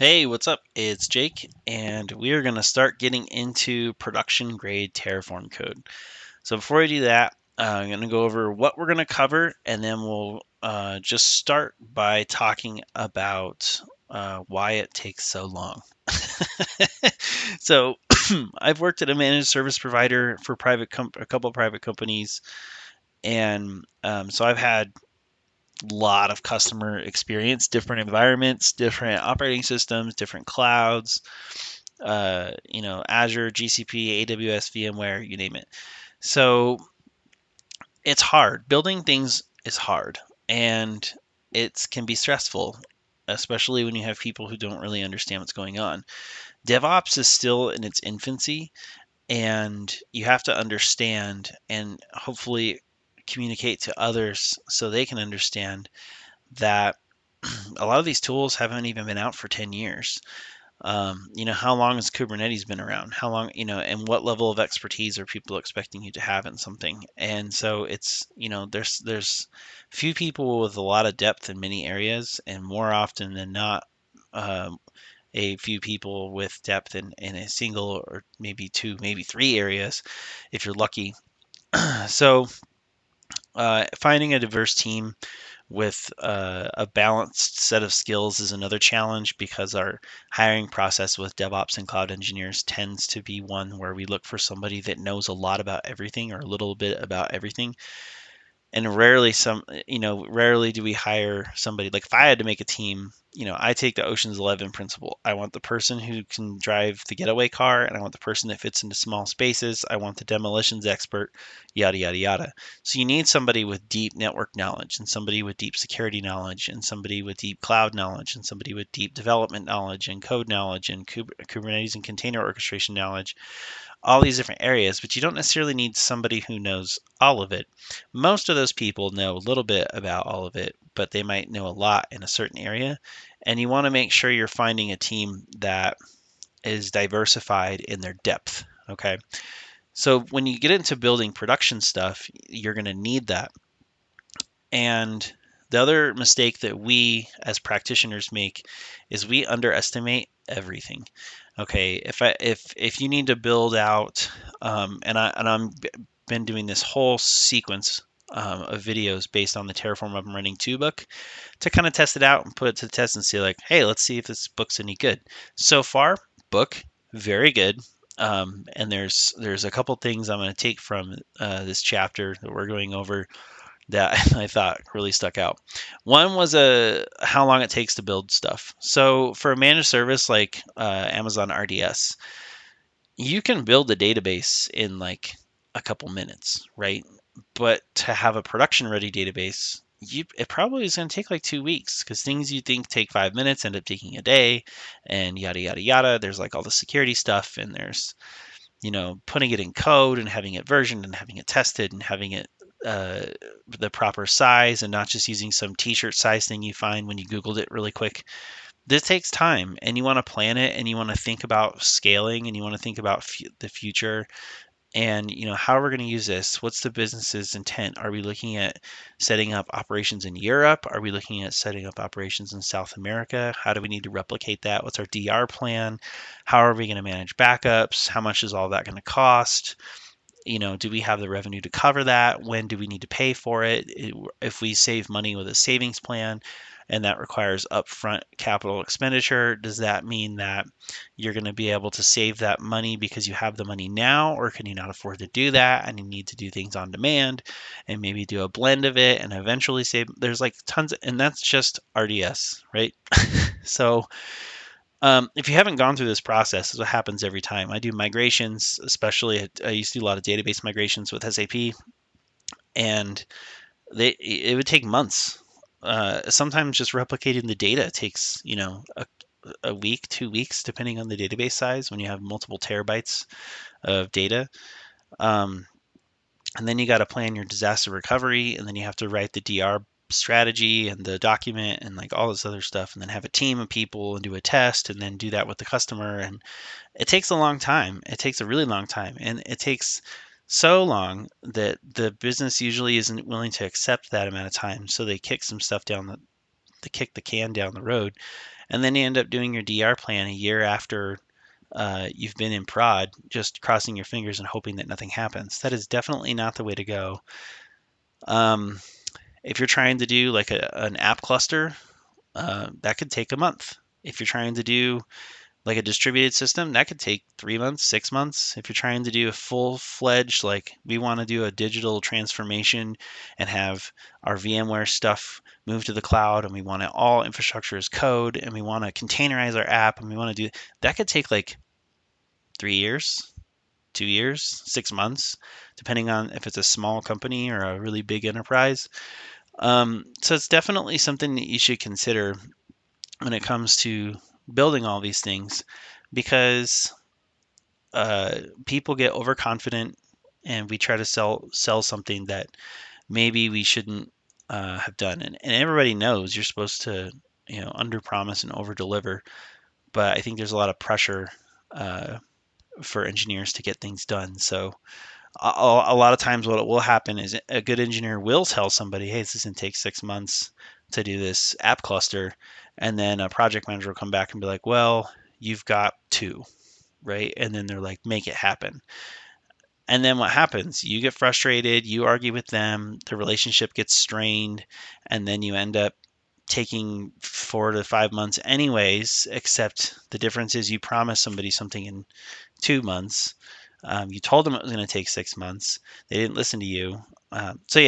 Hey, what's up? It's Jake, and we are going to start getting into production grade Terraform code. So before I do that, I'm going to go over what we're going to cover, and then we'll just start by talking about why it takes so long. So I've worked at a managed service provider for a couple of private companies, and so I've had lot of customer experience, different environments, different operating systems, different clouds, Azure, GCP, AWS, VMware, you name it. So it's hard. Building things is hard, and it can be stressful, especially when you have people who don't really understand what's going on. DevOps is still in its infancy, and you have to understand and hopefully communicate to others so they can understand that a lot of these tools haven't even been out for 10 years. How long has Kubernetes been around? How long, and what level of expertise are people expecting you to have in something? And so it's, there's few people with a lot of depth in many areas, and more often than not, um, a few people with depth in a single or maybe two, maybe three areas, if you're lucky. So finding a diverse team with a balanced set of skills is another challenge because our hiring process with DevOps and cloud engineers tends to be one where we look for somebody that knows a lot about everything or a little bit about everything, and rarely do we hire somebody. Like if I had to make a team, I take the Ocean's 11 principle. I want the person who can drive the getaway car, and I want the person that fits into small spaces. I want the demolitions expert, yada yada yada. So you need somebody with deep network knowledge, and somebody with deep security knowledge, and somebody with deep cloud knowledge, and somebody with deep development knowledge and code knowledge and Kubernetes and container orchestration knowledge, all these different areas, but you don't necessarily need somebody who knows all of it. Most of those people know a little bit about all of it, but they might know a lot in a certain area. And you want to make sure you're finding a team that is diversified in their depth. Okay. So when you get into building production stuff, you're going to need that. And the other mistake that we as practitioners make is we underestimate everything. Okay, if you need to build out, I'm been doing this whole sequence of videos based on the Terraform Up and Running 2 book to kind of test it out and put it to the test and see like, hey, let's see if this book's any good. So far, book very good. And there's a couple things I'm going to take from this chapter that we're going over that I thought really stuck out. One was how long it takes to build stuff. So for a managed service like Amazon RDS, you can build a database in like a couple minutes, right? But to have a production ready database, it probably is going to take like 2 weeks because things you think take 5 minutes end up taking a day, and yada yada yada. There's like all the security stuff, and there's putting it in code and having it versioned and having it tested and having it uh, the proper size and not just using some t-shirt size thing you find when you Googled it really quick. This takes time, and you want to plan it, and you want to think about scaling, and you want to think about the future, and how we're going to use this. What's the business's intent? Are we looking at setting up operations in Europe? Are we looking at setting up operations in South America? How do we need to replicate that? What's our DR plan? How are we going to manage backups? How much is all that going to cost? Do we have the revenue to cover that? When do we need to pay for it? If we save money with a savings plan and that requires upfront capital expenditure, does that mean that you're going to be able to save that money because you have the money now, or can you not afford to do that and you need to do things on demand and maybe do a blend of it and eventually save? There's like tons, and that's just RDS, right? So if you haven't gone through this process, this is what happens every time. I do migrations, especially I used to do a lot of database migrations with SAP, and it would take months. Sometimes just replicating the data takes a week, 2 weeks, depending on the database size. When you have multiple terabytes of data, um, and then you got to plan your disaster recovery, and then you have to write the DR strategy and the document and like all this other stuff, and then have a team of people and do a test and then do that with the customer. And it takes a long time. It takes a really long time, and it takes so long that the business usually isn't willing to accept that amount of time, so they kick some stuff they kick the can down the road, and then you end up doing your DR plan a year after you've been in prod, just crossing your fingers and hoping that nothing happens. That is definitely not the way to go. Um, if you're trying to do like an app cluster, that could take a month. If you're trying to do like a distributed system, that could take 3 months, 6 months. If you're trying to do a full-fledged, like we want to do a digital transformation and have our VMware stuff move to the cloud, and we want it all infrastructure as code, and we want to containerize our app, and we want to do that, could take like 3 years, 2 years, 6 months, depending on if it's a small company or a really big enterprise. So it's definitely something that you should consider when it comes to building all these things, because people get overconfident and we try to sell something that maybe we shouldn't have done. And everybody knows you're supposed to, under promise and over deliver. But I think there's a lot of pressure uh, for engineers to get things done. So a lot of times what will happen is a good engineer will tell somebody, hey, this is going to take 6 months to do this app cluster. And then a project manager will come back and be like, well, you've got 2, right? And then they're like, make it happen. And then what happens? You get frustrated, you argue with them, the relationship gets strained, and then you end up taking 4 to 5 months anyways, except the difference is you promised somebody something in 2 months. You told them it was going to take 6 months. They didn't listen to you. So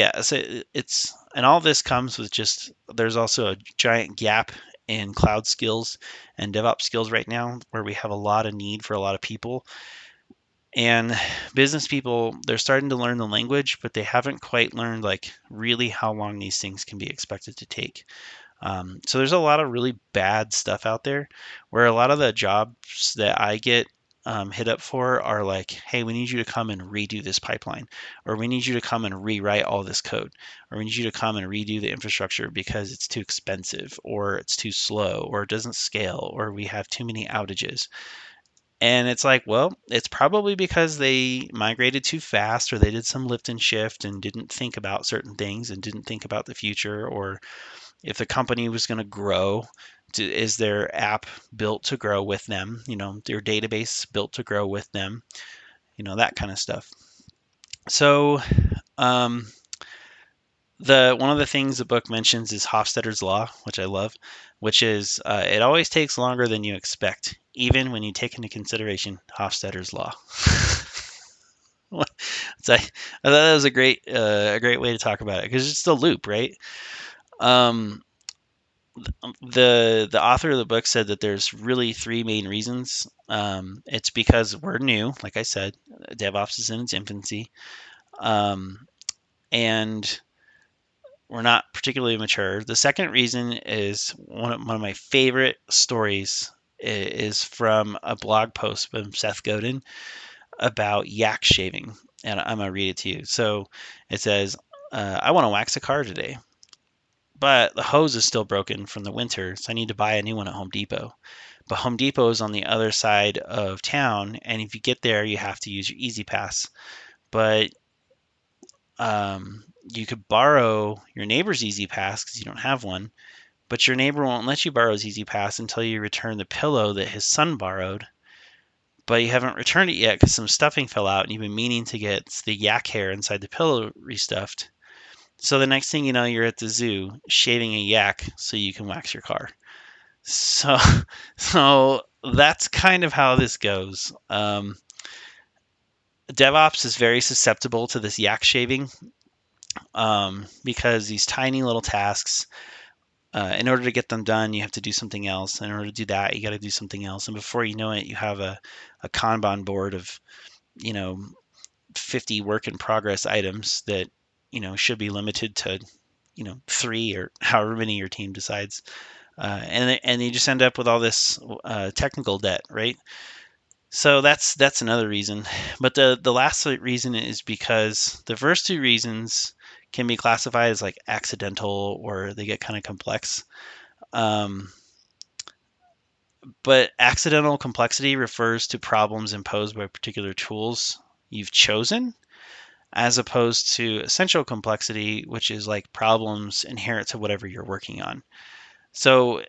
it's, and all this comes with just, there's also a giant gap in cloud skills and DevOps skills right now, where we have a lot of need for a lot of people. And business people, they're starting to learn the language, but they haven't quite learned like really how long these things can be expected to take. So there's a lot of really bad stuff out there, where a lot of the jobs that I get hit up for are like, hey, we need you to come and redo this pipeline, or we need you to come and rewrite all this code, or we need you to come and redo the infrastructure because it's too expensive, or it's too slow, or it doesn't scale, or we have too many outages. And it's like, well, it's probably because they migrated too fast, or they did some lift and shift and didn't think about certain things and didn't think about the future, or if the company was going to grow, is their app built to grow with them? Their database built to grow with them? That kind of stuff. So, um, the one of the things the book mentions is Hofstetters Law, which I love, which is it always takes longer than you expect, even when you take into consideration Hofstetters Law. So I thought that was a great way to talk about it, because it's the loop, right? Um, the author of the book said that there's really 3 main reasons. It's because we're new, like I said, DevOps is in its infancy, and we're not particularly mature. The second reason is one of my favorite stories is from a blog post from Seth Godin about yak shaving, and I'm gonna read it to you. So it says, "I want to wax a car today, but the hose is still broken from the winter, so I need to buy a new one at Home Depot. But Home Depot is on the other side of town, and if you get there, you have to use your Easy Pass. But you could borrow your neighbor's Easy Pass because you don't have one, but your neighbor won't let you borrow his Easy Pass until you return the pillow that his son borrowed. But you haven't returned it yet because some stuffing fell out, and you've been meaning to get the yak hair inside the pillow restuffed. So the next thing you know, you're at the zoo shaving a yak so you can wax your car." So, so that's kind of how this goes. DevOps is very susceptible to this yak shaving, because these tiny little tasks, in order to get them done, you have to do something else. In order to do that, you got to do something else. And before you know it, you have a Kanban board of, you know, 50 work in progress items that, should be limited to, 3 or however many your team decides. And you just end up with all this technical debt, right? So that's another reason. But the last reason is because the first 2 reasons can be classified as like accidental, or they get kind of complex. Um, but accidental complexity refers to problems imposed by particular tools you've chosen, as opposed to essential complexity, which is like problems inherent to whatever you're working on. So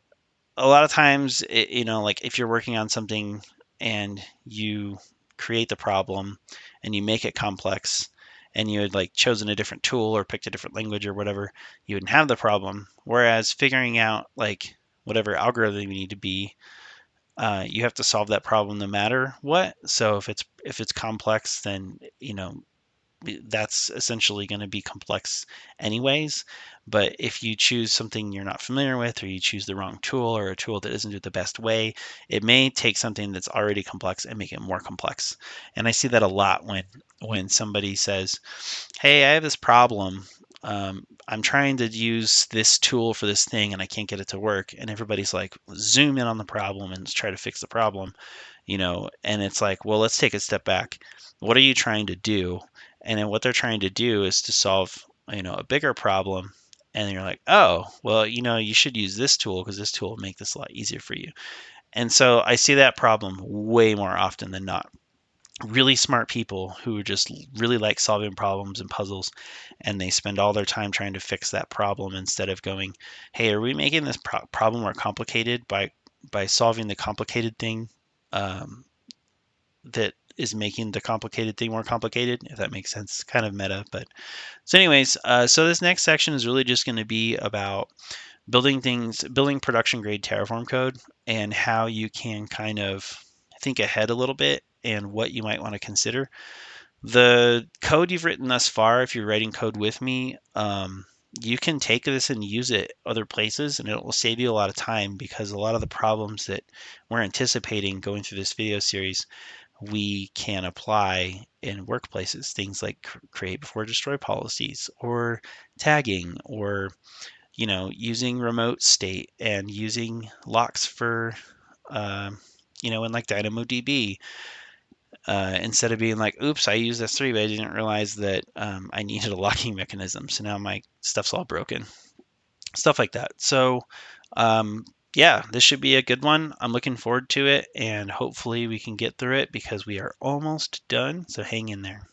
a lot of times, like if you're working on something and you create the problem and you make it complex and you had like chosen a different tool or picked a different language or whatever, you wouldn't have the problem. Whereas figuring out like whatever algorithm you need to be, you have to solve that problem no matter what. So if it's complex, then that's essentially going to be complex anyways. But if you choose something you're not familiar with, or you choose the wrong tool or a tool that doesn't do it the best way, it may take something that's already complex and make it more complex. And I see that a lot when somebody says, "Hey, I have this problem. I'm trying to use this tool for this thing and I can't get it to work." And everybody's like, zoom in on the problem and try to fix the problem, and it's like, well, let's take a step back. What are you trying to do? And then what they're trying to do is to solve, a bigger problem. And you're like, oh, well, you should use this tool because this tool will make this a lot easier for you. And so I see that problem way more often than not. Really smart people who just really like solving problems and puzzles, and they spend all their time trying to fix that problem instead of going, hey, are we making this problem more complicated by solving the complicated thing um, that is making the complicated thing more complicated, if that makes sense. Kind of meta, but so anyways, so this next section is really just going to be about building production grade Terraform code and how you can kind of think ahead a little bit and what you might want to consider. The code you've written thus far, if you're writing code with me, you can take this and use it other places, and it will save you a lot of time because a lot of the problems that we're anticipating going through this video series we can apply in workplaces. Things like create before destroy policies, or tagging, or using remote state and using locks for in like DynamoDB, instead of being like, oops, I used S3, but I didn't realize that I needed a locking mechanism. So now my stuff's all broken. Stuff like that. So, um, yeah, this should be a good one. I'm looking forward to it, and hopefully we can get through it because we are almost done. So hang in there.